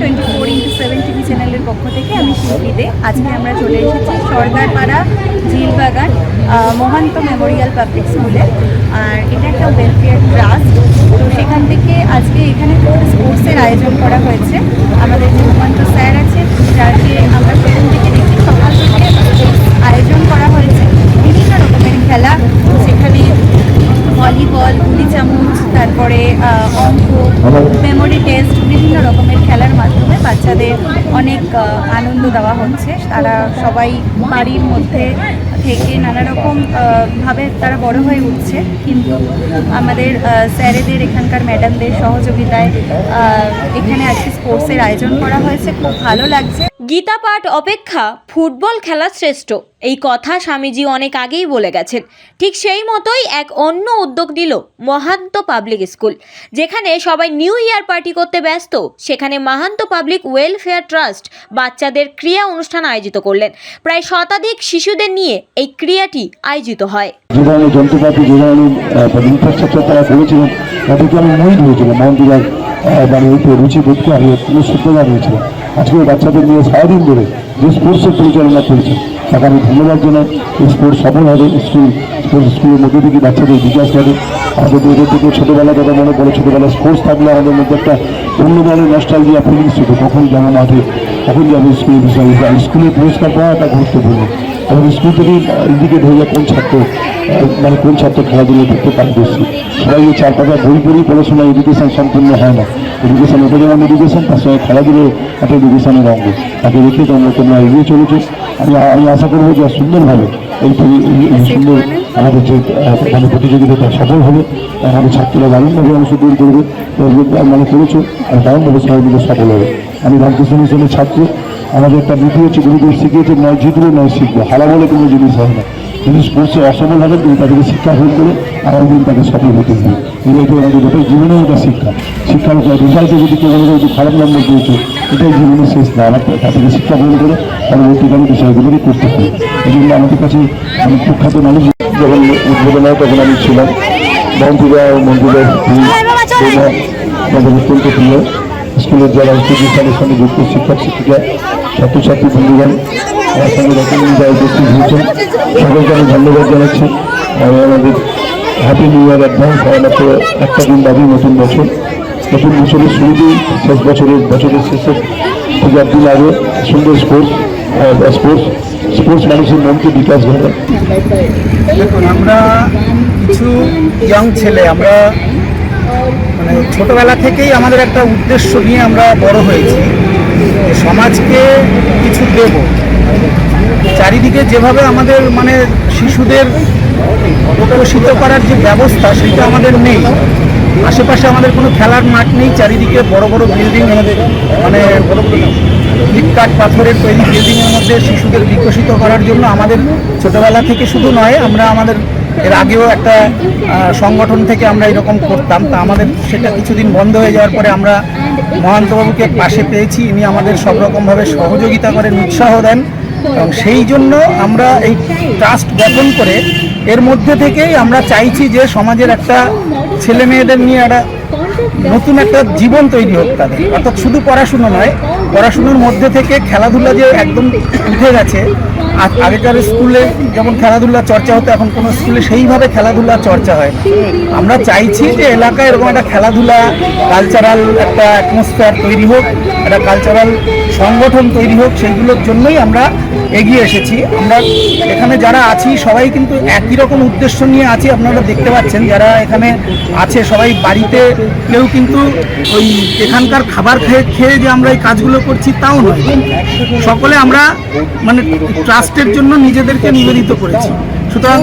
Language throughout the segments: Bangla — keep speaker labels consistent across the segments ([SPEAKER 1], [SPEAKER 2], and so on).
[SPEAKER 1] 24x7 টিভি চ্যানেলের পক্ষ থেকে আমি শিল্পী দে। আজকে আমরা চলে এসেছি সরকারপাড়া ঝিলবাগান মহান্ত মেমোরিয়াল পাবলিক স্কুলে। আর এটা একটা ওয়েলফেয়ার ট্রাস্ট, তো সেখান থেকে আজকে এখানে স্পোর্টসের আয়োজন করা হয়েছে। আমাদের যে মহান্ত স্যার আছে, যাকে আমরা প্রথম থেকে দেখি সকাল থেকে আয়োজন করা হয়েছে বিভিন্ন রকমের খেলা, সেখানে ভলিবল, গুলি চামচ, তারপরে অঙ্ক, মেমোরি টেস্ট, বিভিন্ন রকমের খেলার মাধ্যমে বাচ্চাদের অনেক আনন্দ দেওয়া হচ্ছে। তারা সবাই বাড়ির মধ্যে থেকে নানা রকম ভাবে তারা বড় হয়ে উঠছে, কিন্তু আমাদের স্যারেদের, এখানকার ম্যাডামদের সহযোগিতায় এখানে আজকে স্পোর্টসের আয়োজন করা হয়েছে। খুব ভালো লাগছে।
[SPEAKER 2] গীতা পাঠ অপেক্ষা ফুটবল খেলা শ্রেষ্ঠ, এই কথা স্বামীজি অনেক আগেই বলে গেছেন। ঠিক সেই মতোই এক অন্য উদ্যোগ নিল মহান্ত পাবলিক স্কুল। যেখানে সবাই নিউ ইয়ার পার্টি করতে ব্যস্ত, সেখানে মহান্ত পাবলিক ওয়েলফেয়ার ট্রাস্ট বাচ্চাদের ক্রিয়া অনুষ্ঠান আয়োজিত করলেন। প্রায় শতাধিক শিশুদের নিয়ে এই ক্রিয়াটি আয়োজিত হয়।
[SPEAKER 3] যে ধরনের যন্ত্রপাতি, যে ধরনের ইনফ্রাস্ট্রাকচার তারা করেছিলেন, তাদেরকে আমি মোহিত হয়েছিলাম। মহান্তিরার মানে রুচি বোধকে আমি কোনো সূত্রতা হয়েছিলাম। আজকে বাচ্চাদের নিয়ে সারাদিন ধরে যে স্পোর্টসের পরিচালনা করেছে, তাকে আমি ধন্যবাদ জানাই। এই স্পোর্টস সফল হবে, স্কুলের মধ্যে থেকে বাচ্চাদের বিকাশ হবে। আমাদের এদের থেকে ছোটোবেলা কথা মনে পড়ে, ছোটোবেলায় স্পোর্টস থাকলে আমাদের মধ্যে একটা অন্য ধরনের নস্টালজিয়া ফিলিংস ছিল। কখন যাবো মাঠে, কখন যাবো স্কুলের বিষয়ে, স্কুলে পুরস্কার পাওয়া একটা গুরুত্বপূর্ণ। এবং স্কুল থেকে ইন্ডিকেট হয়ে যায় কোন ছাত্র খেলাধুলো করতে পারে বেশি। সবাই এই 4-5টা বই পড়ি পড়াশোনা, এডুকেশন সম্পূর্ণ হয় না। এডুকেশন এটা যেমন এডুকেশন, তার সঙ্গে খেলাধুলো একটা এডুকেশনের অঙ্গ। তাকে রেখে তোমরা এগিয়ে চলেছো। আমি আশা করবো যে সুন্দরভাবে এই সুন্দর আমাদের যে মানে প্রতিযোগিতাটা সফল হবে। আমাদের ছাত্ররা দারুণভাবে অংশগ্রহণ করবে, মানে করেছো, আর দারুণভাবে সবাই মিলে সফল হবে। আমি রামকৃষ্ণ মিশনের ছাত্র। আমাদের একটা নীতি হচ্ছে, গুরুদেব শিখিয়েছে, নয় জিতলে নয় শিখবে। হারা বলে কোনো জিনিস হয় না। যদি স্পোর্টসে অসফল হবে, তুমি তাদেরকে শিক্ষা হয়ে করে আগামী দিন তাকে সফল হতে হবে। এটাই আমাদের গোটাই জীবনেও এটা শিক্ষার রেজাল্টে যদি কেউ যদি খারাপ নম্বর দিয়েছে, এটাই জীবনের শেষ না। আমার তাদেরকে শিক্ষা গ্রহণ করে পরবর্তীকালে বিষয়গুলোই করতে হবে। এই জন্য আমাদের কাছে অনেক প্রখ্যাত মানুষ যখন উদ্বোধন হয় তখন আমি ছিলাম। মন্ত্রীরা মন্ত্রীদের আমাদের অত্যন্ত প্রিয়। স্কুলের যারা ইনস্টিটিউশনের সঙ্গে যুক্ত শিক্ষক শিক্ষিকা, ছাত্রছাত্রী বন্ধুগণ, আমার সঙ্গে রকম যারা উপস্থিত হয়েছেন, সকলকে আমি ধন্যবাদ জানাচ্ছি। আমাদের হ্যাপি নিউ ইয়ার অ্যাডভান্স। মাত্র একটা দিন বাদে নতুন বছরের শুরুতেই বছরের শেষের থেকে একদিন আগে সুন্দর স্পোর্টস মানুষের মনকে বিকাশ ঘটায়।
[SPEAKER 4] দেখুন, আমরা কিছু ইয়ং ছেলে, আমরা মানে ছোটোবেলা থেকেই আমাদের একটা উদ্দেশ্য নিয়ে আমরা বড় হয়েছি, সমাজকে কিছু দেব। চারিদিকে যেভাবে আমাদের মানে শিশুদের বিকশিত করার যে ব্যবস্থা, সেটা আমাদের নেই। আশেপাশে আমাদের কোনো খেলার মাঠ নেই, চারিদিকে বড় বড় বিল্ডিং, আমাদের মানে ইটকাঠ পাথরের তৈরি বিল্ডিংয়ের মধ্যে শিশুদের বিকশিত করার জন্য আমাদের ছোটোবেলা থেকে শুধু নয়, আমাদের এর আগেও একটা সংগঠন থেকে আমরা এরকম করতাম। তা আমাদের সেটা কিছুদিন বন্ধ হয়ে যাওয়ার পরে আমরা মহান্তবাবুকে পাশে পেয়েছি। ইনি আমাদের সব রকমভাবে সহযোগিতা করেন, উৎসাহ দেন, এবং সেই জন্য আমরা এই ট্রাস্ট গঠন করে এর মধ্যে থেকেই আমরা চাইছি যে সমাজের একটা ছেলে মেয়েদের নিয়ে একটা নতুন একটা জীবন তৈরি হোক তাদের। অর্থাৎ শুধু পড়াশুনো নয়, পড়াশুনোর মধ্যে থেকে খেলাধুলা যে একদম উঠে গেছে। আগেকার স্কুলে যেমন খেলাধুলা চর্চা হতো, এখন কোনো স্কুলে সেইভাবে খেলাধুলা চর্চা হয় না। আমরা চাইছি যে এলাকায় এরকম একটা খেলাধুলা কালচারাল একটা অ্যাটমসফিয়ার তৈরি হোক, একটা কালচারাল সংগঠন তৈরি হোক। সেইগুলোর জন্যই আমরা এগিয়ে এসেছি। আমরা এখানে যারা আছি সবাই কিন্তু একই রকম উদ্দেশ্য নিয়ে আছি। আপনারা দেখতে পাচ্ছেন যারা এখানে আছে সবাই বাড়িতে, কেউ কিন্তু ওই এখানকার খাবার খেয়ে যে আমরা এই কাজগুলো করছি তাও নয়। সকলে আমরা মানে ট্রাস্টের জন্য নিজেদেরকে নিবেদিত করেছি। সুতরাং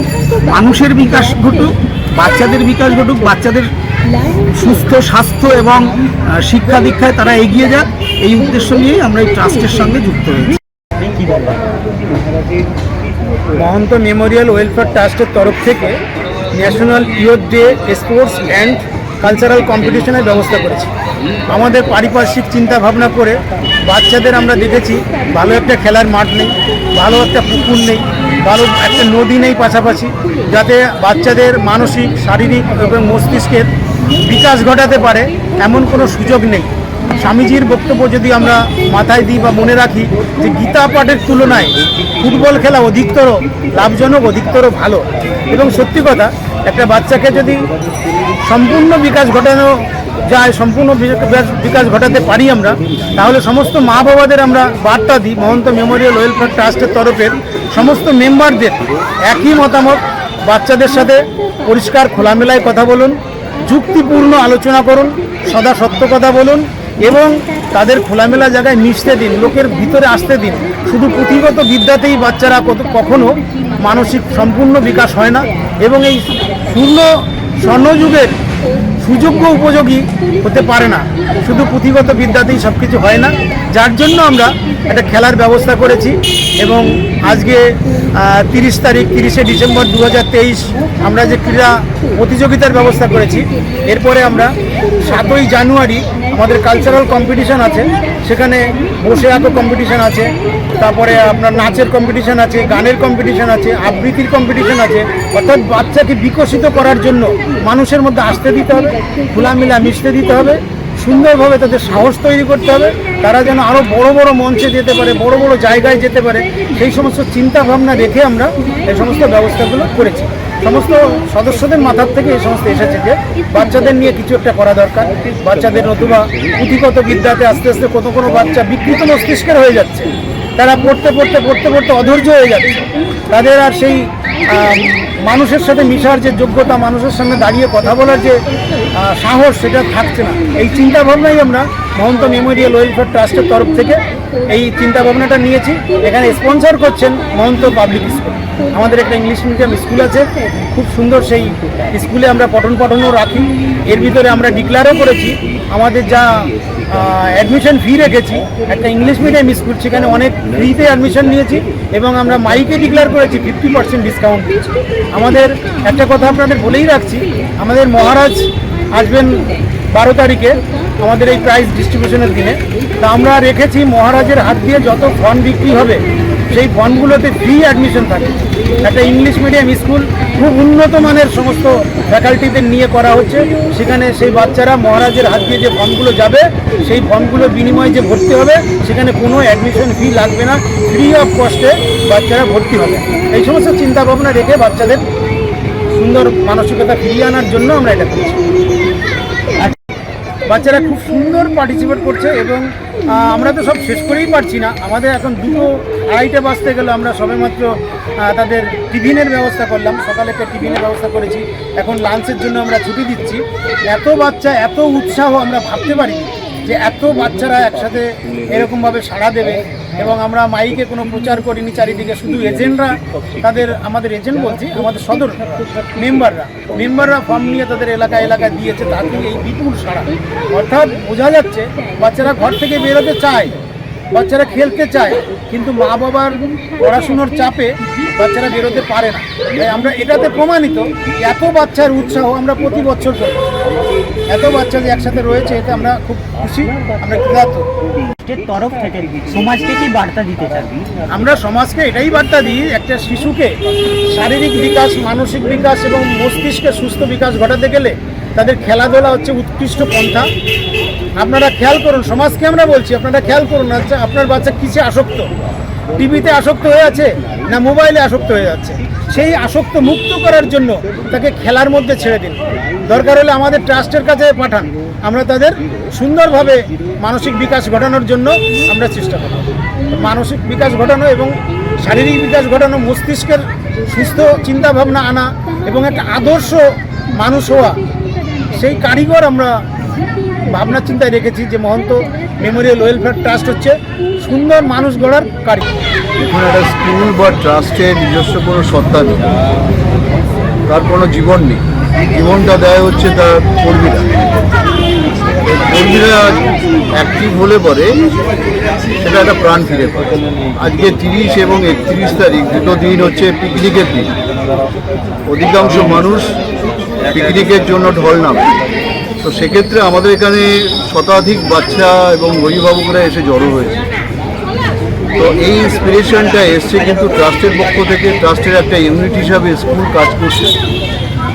[SPEAKER 4] মানুষের বিকাশ ঘটুক, বাচ্চাদের বিকাশ ঘটুক, বাচ্চাদের সুস্থ স্বাস্থ্য এবং শিক্ষা দীক্ষায় তারা এগিয়ে যাক, এই উদ্দেশ্য নিয়েই আমরা এই ট্রাস্টের সঙ্গে যুক্ত হয়েছি। মহন্ত মেমোরিয়াল ওয়েলফেয়ার ট্রাস্টের তরফ থেকে national youth day sports and cultural কম্পিটিশনের ব্যবস্থা করেছি। আমাদের পারিপার্শ্বিক চিন্তা ভাবনা করে বাচ্চাদের আমরা দেখেছি ভালো একটা খেলার মাঠ নেই, ভালো একটা পুকুর নেই, ভালো একটা নদী নেই পাশাপাশি, যাতে বাচ্চাদের মানসিক, শারীরিক এবং মস্তিষ্কের বিকাশ ঘটাতে পারে এমন কোনো সুযোগ নেই। স্বামীজির বক্তব্য যদি আমরা মাথায় দিই বা মনে রাখি যে গীতা পাঠের তুলনায় ফুটবল খেলা অধিকতর লাভজনক, অধিকতর ভালো। এবং সত্যি কথা, একটা বাচ্চাকে যদি সম্পূর্ণ বিকাশ ঘটানো যায়, সম্পূর্ণ বিকাশ ঘটাতে পারি আমরা, তাহলে সমস্ত মা বাবাদের আমরা বার্তা দিই, মহন্ত মেমোরিয়াল ওয়েলফেয়ার ট্রাস্টের তরফের সমস্ত মেম্বারদের একই মতামত, বাচ্চাদের সাথে পরিষ্কার খোলামেলায় কথা বলুন, যুক্তিপূর্ণ আলোচনা করুন, সদা সত্য কথা বলুন এবং তাদের খোলামেলা জায়গায় মিশতে দিন, লোকের ভিতরে আসতে দিন। শুধু পুঁথিগত বিদ্যাতেই বাচ্চারা কখনো মানসিক সম্পূর্ণ বিকাশ হয় না এবং এই স্বর্ণযুগের সুযোগ্য উপযোগী হতে পারে না। শুধু পুঁথিগত বিদ্যাতেই সব কিছু হয় না, যার জন্য আমরা একটা খেলার ব্যবস্থা করেছি এবং আজকে 30শে ডিসেম্বর 2023 আমরা যে ক্রীড়া প্রতিযোগিতার ব্যবস্থা করেছি। এরপরে আমরা 7ই জানুয়ারি আমাদের কালচারাল কম্পিটিশান আছে, সেখানে বসে আঁকো কম্পিটিশান আছে, তারপরে আপনার নাচের কম্পিটিশান আছে, গানের কম্পিটিশান আছে, আবৃত্তির কম্পিটিশান আছে। অর্থাৎ বাচ্চাকে বিকশিত করার জন্য মানুষের মধ্যে আসতে দিতে হবে, খোলামেলা মিশতে দিতে হবে, সুন্দরভাবে তাদের সাহস তৈরি করতে হবে, তারা যেন আরও বড় বড় মঞ্চে যেতে পারে, বড় বড় জায়গায় যেতে পারে, সেই সমস্ত চিন্তা ভাবনা রেখে আমরা এই সমস্ত ব্যবস্থাগুলো করেছি। সমস্ত সদস্যদের মাথার থেকে এই সমস্ত এসেছে যে বাচ্চাদের নিয়ে কিছু একটা করা দরকার। বাচ্চাদের নতুবা পুঁথিগত বিদ্যাতে আস্তে আস্তে কোনো বাচ্চা বিকৃত মস্তিষ্কের হয়ে যাচ্ছে, তারা পড়তে পড়তে পড়তে পড়তে অধৈর্য হয়ে যাচ্ছে, তাদের আর সেই মানুষের সাথে মিশার যে যোগ্যতা, মানুষের সামনে দাঁড়িয়ে কথা বলার যে সাহস, সেটা থাকছে না। এই চিন্তাভাবনাই আমরা মহন্ত মেমোরিয়াল ওয়েলফেয়ার ট্রাস্টের তরফ থেকে এই চিন্তাভাবনাটা নিয়েছি। এখানে স্পন্সর করছেন মহন্ত পাবলিক স্কুল, আমাদের একটা ইংলিশ মিডিয়াম স্কুল আছে, খুব সুন্দর। সেই স্কুলে আমরা পঠন পাঠনও রাখি। এর ভিতরে আমরা ডিক্লারও করেছি আমাদের যা অ্যাডমিশন ফি রেখেছি, একটা ইংলিশ মিডিয়াম স্কুল, সেখানে অনেক ফ্রিতে অ্যাডমিশন নিয়েছি এবং আমরা মাইকে ডিক্লার করেছি 50% ডিসকাউন্ট দিচ্ছি। আমাদের একটা কথা আপনাদের বলেই রাখছি, আমাদের মহারাজ আসবেন 12 তারিখে আমাদের এই প্রাইজ ডিস্ট্রিবিউশনের দিনে। তা আমরা রেখেছি মহারাজের হাত দিয়ে যত ফন্ড বিক্রি হবে সেই ফন্ডগুলোতে ফ্রি অ্যাডমিশন থাকে। একটা ইংলিশ মিডিয়াম স্কুল, খুব উন্নত মানের সমস্ত ফ্যাকাল্টিদের নিয়ে করা হচ্ছে। সেখানে সেই বাচ্চারা মহারাজের হাত দিয়ে যে ফর্মগুলো যাবে, সেই ফর্মগুলোর বিনিময়ে যে ভর্তি হবে, সেখানে কোনো অ্যাডমিশন ফি লাগবে না, ফ্রি অফ কস্টে বাচ্চারা ভর্তি হবে। এই সমস্ত চিন্তাভাবনা রেখে বাচ্চাদের সুন্দর মানসিকতা ফিরিয়ে আনার জন্য আমরা এটা করছি। বাচ্চারা খুব সুন্দর পার্টিসিপেট করছে এবং আমরা তো সব শেষ করেই পারছি না। আমাদের এখন 2-2:30 বাজতে গেলে আমরা সবেমাত্র তাদের টিফিনের ব্যবস্থা করলাম, সকালে একটা টিফিনের ব্যবস্থা করেছি, এখন লাঞ্চের জন্য আমরা ছুটি দিচ্ছি। এত বাচ্চা, এত উৎসাহ আমরা ভাবতে পারি যে এত বাচ্চারা একসাথে এরকমভাবে সাড়া দেবে। এবং আমরা মাইকে কোনো প্রচার করিনি চারিদিকে, শুধু এজেন্টরা আমাদের এজেন্ট বলছি, আমাদের সদর মেম্বাররা ফর্ম নিয়ে তাদের এলাকায় দিয়েছে, তাতেই এই বিপুল সাড়া। অর্থাৎ বোঝা যাচ্ছে বাচ্চারা ঘর থেকে বেরোতে চায়, বাচ্চারা খেলতে চায়, কিন্তু মা বাবার পড়াশুনোর চাপে বাচ্চারা বেরোতে পারে না। তাই আমরা এটাতে প্রমাণিত এত বাচ্চার উৎসাহ আমরা প্রতি বছর করি। এত বাচ্চা যে একসাথে রয়েছে, এতে আমরা খুব খুশি, আমরা কৃতজ্ঞ।
[SPEAKER 5] তরফ থেকে সমাজকে কি বার্তা দিতে চান?
[SPEAKER 4] আমরা সমাজকে এটাই বার্তা দিই, একটা শিশুকে শারীরিক বিকাশ, মানসিক বিকাশ এবং মস্তিষ্কের সুস্থ বিকাশ ঘটাতে গেলে তাদের খেলাধুলা হচ্ছে উৎকৃষ্ট পন্থা। আপনারা খেয়াল করুন, সমাজকে আমরা বলছি, আপনারা খেয়াল করুন, আচ্ছা আপনার বাচ্চা কিসে আসক্ত? টিভিতে আসক্ত হয়ে আছে না মোবাইলে আসক্ত হয়ে যাচ্ছে? সেই আসক্ত মুক্ত করার জন্য তাকে খেলার মধ্যে ছেড়ে দিন। দরকার হলে আমাদের ট্রাস্টের কাছে পাঠান, আমরা তাদের সুন্দরভাবে মানসিক বিকাশ ঘটানোর জন্য আমরা চেষ্টা করব। মানসিক বিকাশ ঘটানো এবং শারীরিক বিকাশ ঘটানো, মস্তিষ্কের সুস্থ চিন্তাভাবনা আনা এবং একটা আদর্শ মানুষ হওয়া, সেই কারিগর আমরা ভাবনা চিন্তায় রেখেছি যে মহন্ত মেমোরিয়াল ওয়েলফেয়ার ট্রাস্ট হচ্ছে সুন্দর মানুষ গড়ার কারিগর।
[SPEAKER 6] এখন একটা স্কুল বা ট্রাস্টের নিজস্ব কোনো সত্তা নেই, তার কোনো জীবন নেই। জীবনটা দেয় হচ্ছে তার কর্মীরা। কর্মীরা অ্যাক্টিভ হলে পরে সেটা একটা প্রাণ ফিরে পায়। আজকে 30 এবং 31 তারিখ দুটো দিন হচ্ছে পিকনিকের দিন। অধিকাংশ মানুষ পিকনিকের জন্য ঢল নামে। তো সেক্ষেত্রে আমাদের এখানে শতাধিক বাচ্চা এবং অভিভাবকরা এসে জড়ো হয়েছে। তো এই ইন্সপিরেশনটা এসছে কিন্তু ট্রাস্টের পক্ষ থেকে। ট্রাস্টের একটা ইউনিট হিসাবে স্কুল কাজ করছে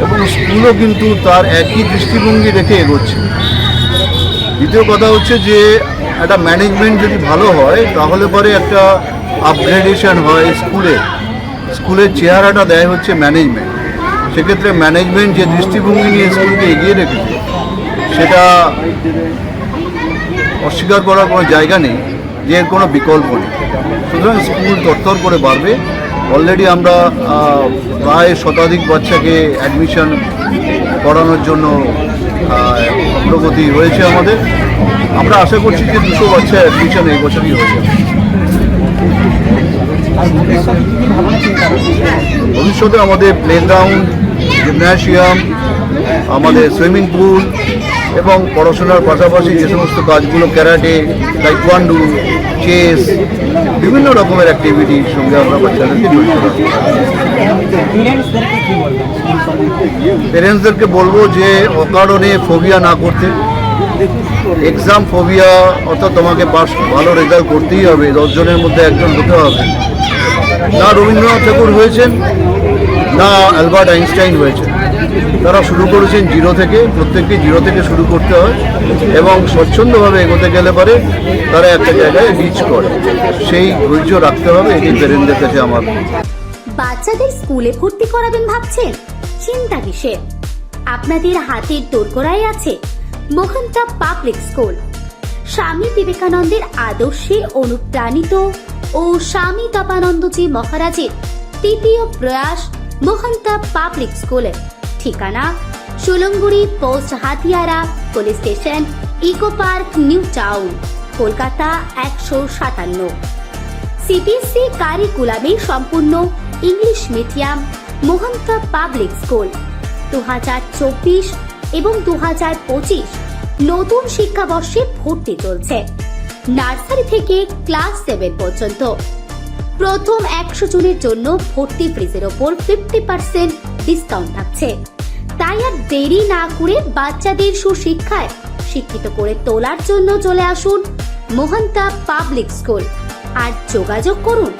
[SPEAKER 6] এবং স্কুলও কিন্তু তার একই দৃষ্টিভঙ্গি রেখে এগোচ্ছে। দ্বিতীয় কথা হচ্ছে যে একটা ম্যানেজমেন্ট যদি ভালো হয় তাহলে পরে একটা আপগ্রেডেশন হয় স্কুলের চেহারাটা দেয় হচ্ছে ম্যানেজমেন্ট। সেক্ষেত্রে ম্যানেজমেন্ট যে দৃষ্টিভঙ্গি নিয়ে স্কুলকে এগিয়ে রেখেছে সেটা অস্বীকার করার কোনো জায়গা নেই, যে এর কোনো বিকল্প নেই। সুতরাং স্কুল তরতর করে বাড়বে। অলরেডি আমরা প্রায় শতাধিক বাচ্চাকে অ্যাডমিশন করানোর জন্য প্রগতি হয়েছে আমাদের। আমরা আশা করছি যে 200 বাচ্চা অ্যাডমিশন এই বছরই হয়ে যাবে। ভবিষ্যতে আমাদের প্লেগ্রাউন্ড, জিমন্যাসিয়াম, আমাদের সুইমিং পুল এবং পড়াশোনার পাশাপাশি যে সমস্ত কাজগুলো ক্যারাটে, তাইকোয়ান্ডো, চেস, বিভিন্ন রকমের অ্যাক্টিভিটির সঙ্গে আমরা বাচ্চাদেরকে যুক্ত রাখবো। প্যারেন্টসদেরকে বলবো যে অকারণে ফোবিয়া না করতে। এক্সাম ফোবিয়া অর্থাৎ তোমাকে ভালো রেজাল্ট করতেই হবে, 10 জনের মধ্যে একজন হতে হবে, না রবীন্দ্রনাথ ঠাকুর হয়েছেন না অ্যালবার্ট আইনস্টাইন হয়েছেন। তারা শুরু করেছেন জিরো থেকে, প্রত্যেককে জিরো থেকে শুরু করতে হয় এবং স্বচ্ছন্দভাবে এগোতে গেলে পারে তারা একটা জায়গায় রিচ করে। সেই ধৈর্য রাখতে হবে, এটি প্যারেন্টদের কাছে আমার।
[SPEAKER 7] বাচ্চাদের স্কুলে ভর্তি করাবেন ভাবছেন? চিন্তা কিসের, আপনাদের হাতের দোরগোড়ায় আছে মোহন্তা পাবলিক স্কুল। স্বামী বিবেকানন্দের আদর্শে অনুপ্রাণিত ও স্বামী তপানন্দজি মহারাজের 3য় প্রয়াস মোহন্তা পাবলিক স্কুলের ঠিকানা Sulanguri post, Hatiara police station, eco park, new town, Kolkata 157। CBSE কারিকুলামে সম্পূর্ণ English medium Mohanta public school 2024 এবং 2025 নতুন শিক্ষাবর্ষে ভর্তি চলছে। নার্সারি থেকে ক্লাস 7 পর্যন্ত। প্রথম 100 জনের জন্য ভর্তি ফিজের ওপর 50% ডিসকাউন্ট থাকছে। তাই আর দেরি না করে বাচ্চাদের সুশিক্ষায় শিক্ষিত করে তোলার জন্য চলে আসুন মোহন্তা পাবলিক স্কুল আর যোগাযোগ করুন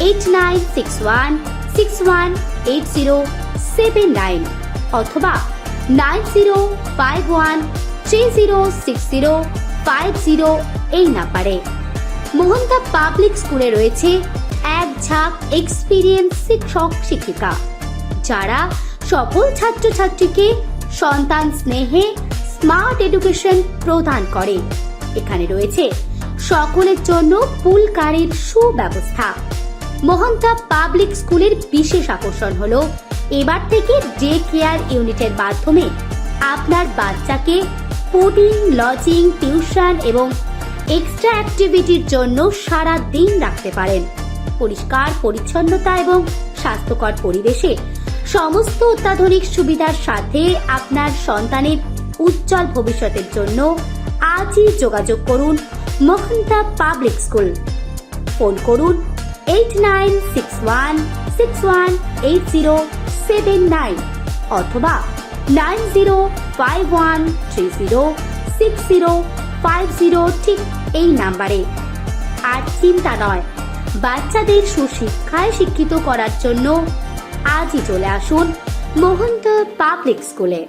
[SPEAKER 7] 8961618079 অথবা 9051306050 এই নাম্বারে। মোহন্তা পাবলিক স্কুলে রয়েছে এক ঝাঁক এক্সপিরিয়েন্স শিক্ষক শিক্ষিকা যারা সকল ছাত্রছাত্রীকে সন্তান স্নেহে স্মার্ট এডুকেশন প্রদান করে। এখানে রয়েছে সকলের জন্য পুল কারের সুব্যবস্থা। মোহন্তা পাবলিক স্কুলের বিশেষ আকর্ষণ হলো এবার থেকে ডে কেয়ার ইউনিটের মাধ্যমে আপনার বাচ্চাকে ফুডিং, লজিং, টিউশন এবং এক্সট্রা অ্যাক্টিভিটির জন্য সারা দিন রাখতে পারেন। পরিষ্কার পরিচ্ছন্নতা এবং স্বাস্থ্যকর পরিবেশে সমস্ত অত্যাধুনিক সুবিধার সাথে আপনার সন্তানের উজ্জ্বল ভবিষ্যতের জন্য আজই যোগাযোগ করুন মোহন্তা পাবলিক স্কুল। ফোন করুন 8961618079 অথবা 9051306050 ঠিক এই নাম্বারে। আর চিন্তা নয়, বাচ্চাদের সুশিক্ষায় শিক্ষিত করার জন্য আজই চলে আসুন মোহন্তা পাবলিক স্কুলে।